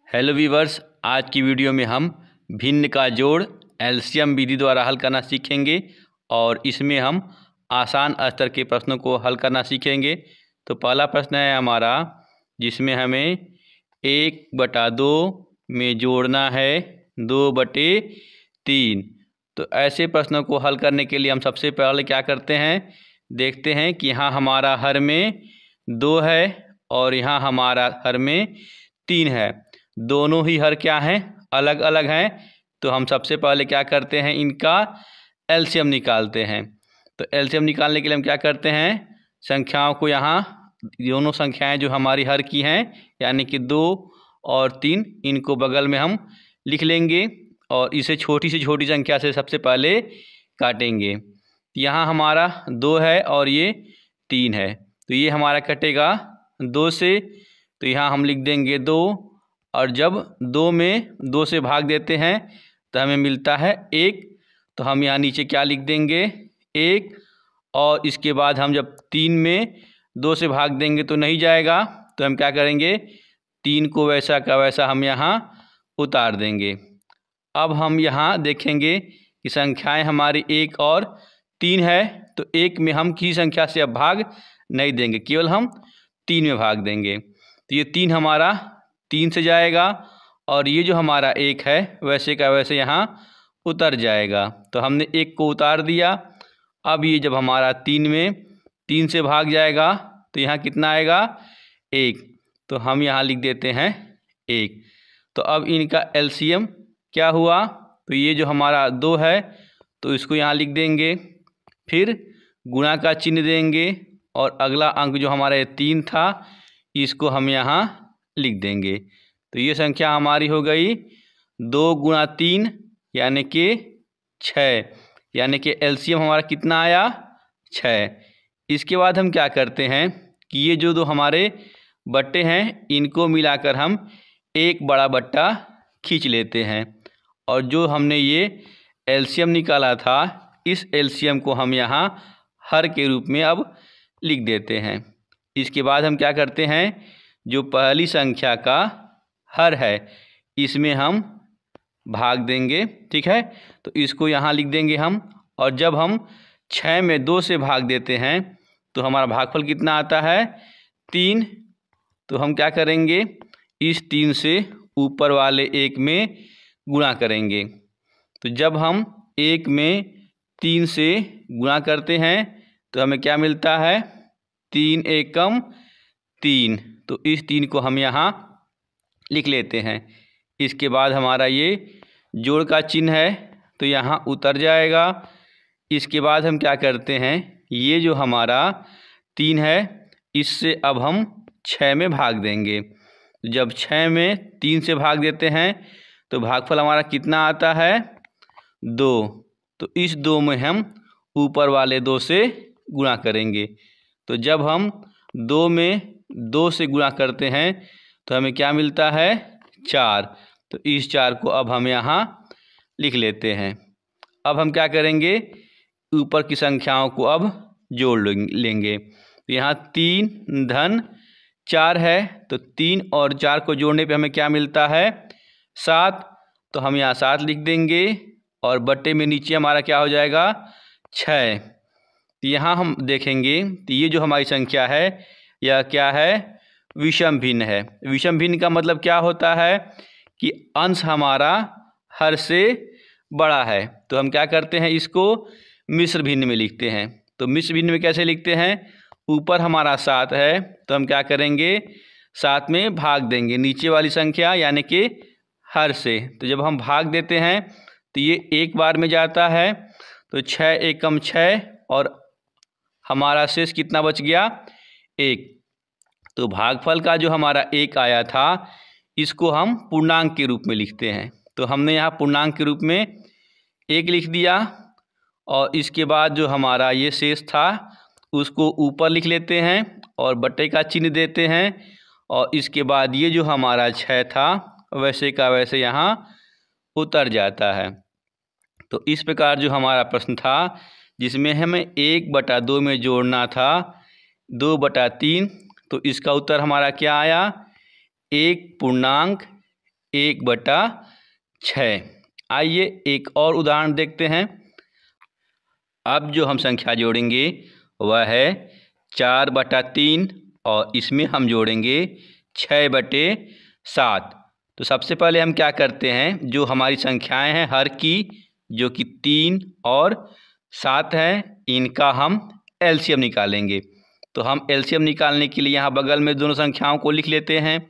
Hello viewers, आज की video में हम भिन्न का जोड़ एलसीएम विधि द्वारा हल करना सीखेंगे और इसमें हम आसान स्तर के प्रश्नों को हल करना सीखेंगे। तो पहला प्रश्न है हमारा, जिसमें हमें 1/2 में जोड़ना है 2/3। तो ऐसे प्रश्नों को हल करने के लिए हम सबसे पहले क्या करते हैं, देखते हैं कि यहाँ हमारा हर में 2 है और यहाँ हमारा हर में 3 है। दोनों ही हर क्या हैं, अलग अलग हैं। तो हम सबसे पहले क्या करते हैं, इनका एलसीएम निकालते हैं। तो एलसीएम निकालने के लिए हम क्या करते हैं, संख्याओं को यहाँ दोनों संख्याएं जो हमारी हर की हैं यानी कि 2 और 3, इनको बगल में हम लिख लेंगे और इसे छोटी से छोटी संख्या से सबसे पहले काटेंगे। यहाँ हमारा 2 है और ये 3 है, तो ये हमारा कटेगा 2 से। तो यहाँ हम लिख देंगे 2, और जब 2 में 2 से भाग देते हैं तो हमें मिलता है 1। तो हम यहाँ नीचे क्या लिख देंगे, 1। और इसके बाद हम जब 3 में 2 से भाग देंगे तो नहीं जाएगा, तो हम क्या करेंगे, 3 को वैसा का वैसा हम यहाँ उतार देंगे। अब हम यहाँ देखेंगे कि संख्याएं हमारी 1 और 3 है, तो 1 में हम किसी संख्या से अब भाग नहीं देंगे, केवल हम 3 में भाग देंगे। तो ये 3 हमारा 3 से जाएगा और ये जो हमारा 1 है वैसे का वैसे यहाँ उतर जाएगा। तो हमने 1 को उतार दिया। अब ये जब हमारा 3 में 3 से भाग जाएगा तो यहाँ कितना आएगा, 1। तो हम यहाँ लिख देते हैं 1। तो अब इनका एलसीएम क्या हुआ, तो ये जो हमारा 2 है तो इसको यहाँ लिख देंगे, फिर गुणा का चिन्ह देंगे और अगला अंक जो हमारा 3 था इसको हम यहाँ लिख देंगे। तो ये संख्या हमारी हो गई 2 गुणा 3 यानी कि 6, यानी कि एलसीएम हमारा कितना आया, 6। इसके बाद हम क्या करते हैं कि ये जो 2 हमारे बट्टे हैं इनको मिलाकर हम एक बड़ा बट्टा खींच लेते हैं और जो हमने ये एलसीएम निकाला था इस एलसीएम को हम यहाँ हर के रूप में अब लिख देते हैं। इसके बाद हम क्या करते हैं, जो पहली संख्या का हर है इसमें हम भाग देंगे, ठीक है। तो इसको यहाँ लिख देंगे हम, और जब हम 6 में 2 से भाग देते हैं तो हमारा भागफल कितना आता है, 3। तो हम क्या करेंगे, इस 3 से ऊपर वाले 1 में गुणा करेंगे। तो जब हम 1 में 3 से गुणा करते हैं तो हमें क्या मिलता है, 3 एकम 3। तो इस 3 को हम यहाँ लिख लेते हैं। इसके बाद हमारा ये जोड़ का चिन्ह है तो यहाँ उतर जाएगा। इसके बाद हम क्या करते हैं, ये जो हमारा 3 है इससे अब हम 6 में भाग देंगे। जब 6 में 3 से भाग देते हैं तो भागफल हमारा कितना आता है, 2। तो इस 2 में हम ऊपर वाले 2 से गुणा करेंगे। तो जब हम 2 में 2 से गुणा करते हैं तो हमें क्या मिलता है, 4। तो इस 4 को अब हम यहाँ लिख लेते हैं। अब हम क्या करेंगे, ऊपर की संख्याओं को अब जोड़ लेंगे। तो यहाँ 3 धन 4 है, तो 3 और 4 को जोड़ने पे हमें क्या मिलता है, 7। तो हम यहाँ 7 लिख देंगे और बट्टे में नीचे हमारा क्या हो जाएगा, 6। तो यहाँ हम देखेंगे तो ये जो हमारी संख्या है यह क्या है, विषम भिन्न है। विषम भिन्न का मतलब क्या होता है कि अंश हमारा हर से बड़ा है। तो हम क्या करते हैं, इसको मिश्र भिन्न में लिखते हैं। तो मिश्र भिन्न में कैसे लिखते हैं, ऊपर हमारा 7 है तो हम क्या करेंगे, 7 में भाग देंगे नीचे वाली संख्या यानी कि हर से। तो जब हम भाग देते हैं तो ये एक बार में जाता है, तो 6 एकम 6 और हमारा शेष कितना बच गया, 1। तो भागफल का जो हमारा 1 आया था इसको हम पूर्णांक के रूप में लिखते हैं। तो हमने यहाँ पूर्णांक के रूप में 1 लिख दिया और इसके बाद जो हमारा ये शेष था उसको ऊपर लिख लेते हैं और बट्टे का चिन्ह देते हैं और इसके बाद ये जो हमारा 6 था वैसे का वैसे यहाँ उतर जाता है। तो इस प्रकार जो हमारा प्रश्न था जिसमें हमें 1/2 में जोड़ना था 2/3, तो इसका उत्तर हमारा क्या आया, 1 पूर्णांक 1/6। आइए एक और उदाहरण देखते हैं। अब जो हम संख्या जोड़ेंगे वह है 4/3 और इसमें हम जोड़ेंगे 6/7। तो सबसे पहले हम क्या करते हैं, जो हमारी संख्याएं हैं हर की, जो कि 3 और 7 है, इनका हम एलसीएम निकालेंगे। तो हम एलसीएम निकालने के लिए यहाँ बगल में दोनों संख्याओं को लिख लेते हैं।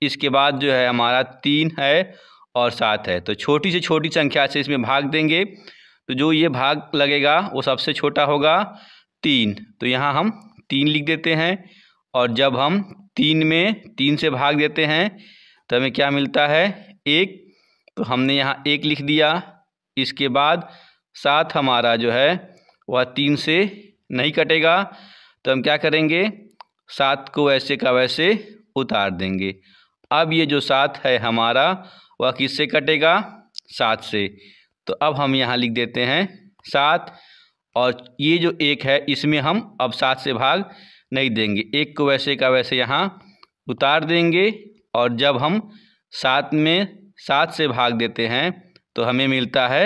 इसके बाद जो है हमारा 3 है और 7 है, तो छोटी से छोटी संख्या से इसमें भाग देंगे। तो जो ये भाग लगेगा वो सबसे छोटा होगा 3। तो यहाँ हम 3 लिख देते हैं। और जब हम 3 में 3 से भाग देते हैं तो हमें क्या मिलता है, 1। तो हमने यहाँ 1 लिख दिया। इसके बाद 7 हमारा जो है वह 3 से नहीं कटेगा, तो हम क्या करेंगे, 7 को वैसे का वैसे उतार देंगे। अब ये जो 7 है हमारा वह किससे कटेगा, 7 से। तो अब हम यहाँ लिख देते हैं 7, और ये जो 1 है इसमें हम अब 7 से भाग नहीं देंगे, 1 को वैसे का वैसे यहाँ उतार देंगे। और जब हम 7 में 7 से भाग देते हैं तो हमें मिलता है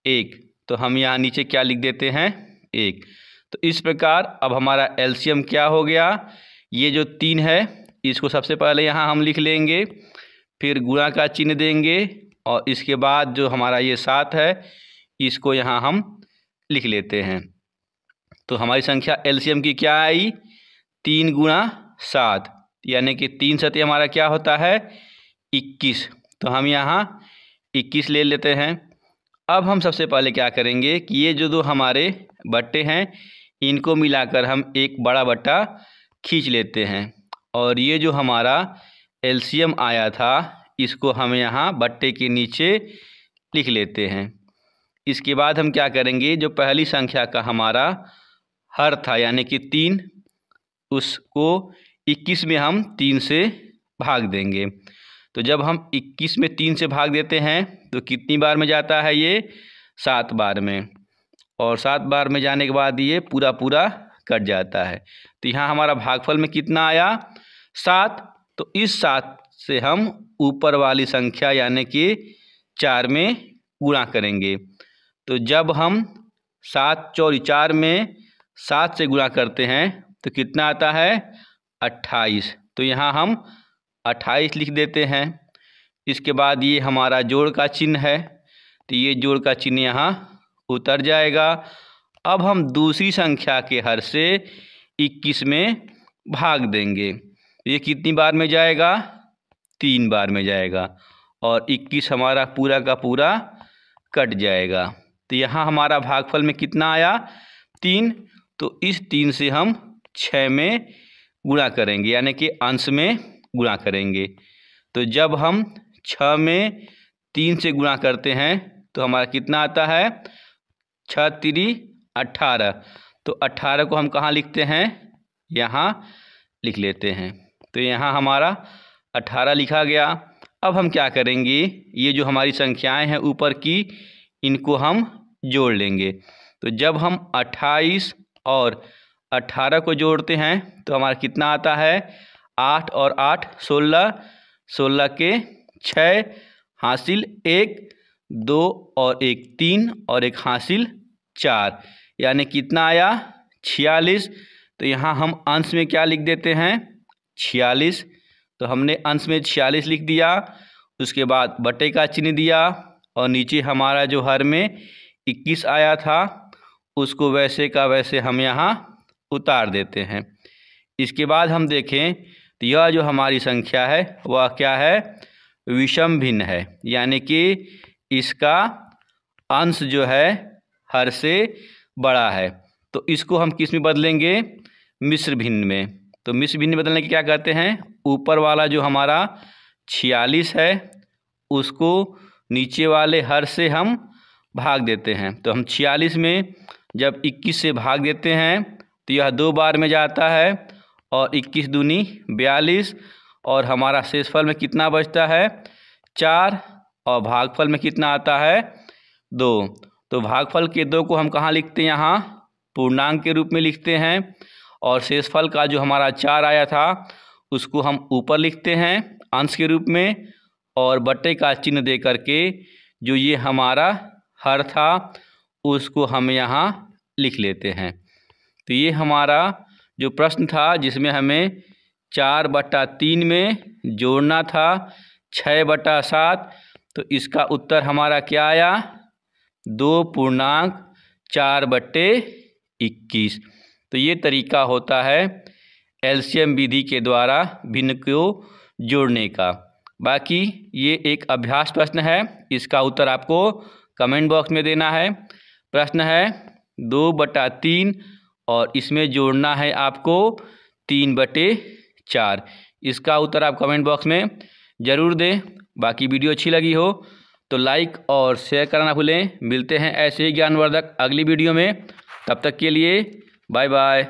1। तो हम यहाँ नीचे क्या लिख देते हैं, 1। तो इस प्रकार अब हमारा एलसीएम क्या हो गया, ये जो 3 है इसको सबसे पहले यहाँ हम लिख लेंगे, फिर गुणा का चिन्ह देंगे, और इसके बाद जो हमारा ये 7 है इसको यहाँ हम लिख लेते हैं। तो हमारी संख्या एलसीएम की क्या आई, 3 × 7, यानी कि 3 सतह हमारा क्या होता है, 21। तो हम यहाँ 21 ले लेते हैं। अब हम सबसे पहले क्या करेंगे कि ये जो दो हमारे बट्टे हैं इनको मिलाकर हम एक बड़ा बट्टा खींच लेते हैं, और ये जो हमारा एलसीएम आया था इसको हम यहाँ बट्टे के नीचे लिख लेते हैं। इसके बाद हम क्या करेंगे, जो पहली संख्या का हमारा हर था यानी कि 3, उसको 21 में हम 3 से भाग देंगे। तो जब हम 21 में 3 से भाग देते हैं तो कितनी बार में जाता है, ये 7 बार में, और 7 बार में जाने के बाद ये पूरा पूरा कट जाता है। तो यहाँ हमारा भागफल में कितना आया, 7। तो इस 7 से हम ऊपर वाली संख्या यानी कि 4 में गुणा करेंगे। तो जब हम 7 × 4 में 7 से गुणा करते हैं तो कितना आता है, 28। तो यहाँ हम 28 लिख देते हैं। इसके बाद ये हमारा जोड़ का चिन्ह है, तो ये जोड़ का चिन्ह यहाँ उतर जाएगा। अब हम दूसरी संख्या के हर से 21 में भाग देंगे। ये कितनी बार में जाएगा, 3 बार में जाएगा, और 21 हमारा पूरा का पूरा कट जाएगा। तो यहाँ हमारा भागफल में कितना आया, 3। तो इस 3 से हम 6 में गुणा करेंगे यानी कि अंश में गुणा करेंगे। तो जब हम 6 में 3 से गुणा करते हैं तो हमारा कितना आता है, 6 × 3 = 18। तो 18 को हम कहाँ लिखते हैं, यहाँ लिख लेते हैं। तो यहाँ हमारा 18 लिखा गया। अब हम क्या करेंगे, ये जो हमारी संख्याएं हैं ऊपर की इनको हम जोड़ लेंगे। तो जब हम 28 और 18 को जोड़ते हैं तो हमारा कितना आता है, 8 और 8 16, 16 के 6 हासिल 1, 2 और 1 3 और 1 हासिल 4, यानी कितना आया, 46। तो यहाँ हम अंश में क्या लिख देते हैं, 46। तो हमने अंश में 46 लिख दिया। उसके बाद बटे का चिन्ह दिया, और नीचे हमारा जो हर में 21 आया था उसको वैसे का वैसे हम यहाँ उतार देते हैं। इसके बाद हम देखें तो यह जो हमारी संख्या है वह क्या है, विषम भिन्न है, यानी कि इसका अंश जो है हर से बड़ा है। तो इसको हम किस में बदलेंगे, मिश्र भिन्न में। तो मिश्र भिन्न बदलने के क्या करते हैं, ऊपर वाला जो हमारा 46 है उसको नीचे वाले हर से हम भाग देते हैं। तो हम 46 में जब 21 से भाग देते हैं तो यह 2 बार में जाता है, और 21 दूनी 42, और हमारा शेषफल में कितना बचता है, 4, और भागफल में कितना आता है, 2। तो भागफल के 2 को हम कहाँ लिखते हैं, यहाँ पूर्णांक के रूप में लिखते हैं, और शेषफल का जो हमारा 4 आया था उसको हम ऊपर लिखते हैं अंश के रूप में, और बट्टे का चिन्ह दे करके जो ये हमारा हर था उसको हम यहाँ लिख लेते हैं। तो ये हमारा जो प्रश्न था जिसमें हमें 4/3 में जोड़ना था 6/7, तो इसका उत्तर हमारा क्या आया 2.4/21। तो ये तरीका होता है एलसीएम विधि के द्वारा भिन्न को जोड़ने का। बाकी ये एक अभ्यास प्रश्न है, इसका उत्तर आपको कमेंट बॉक्स में देना है। प्रश्न है 2/3 और इसमें जोड़ना है आपको 3/4। इसका उत्तर आप कमेंट बॉक्स में ज़रूर दें। बाकी वीडियो अच्छी लगी हो तो लाइक और शेयर करना भूलें। मिलते हैं ऐसे ही ज्ञानवर्धक अगली वीडियो में, तब तक के लिए बाय बाय।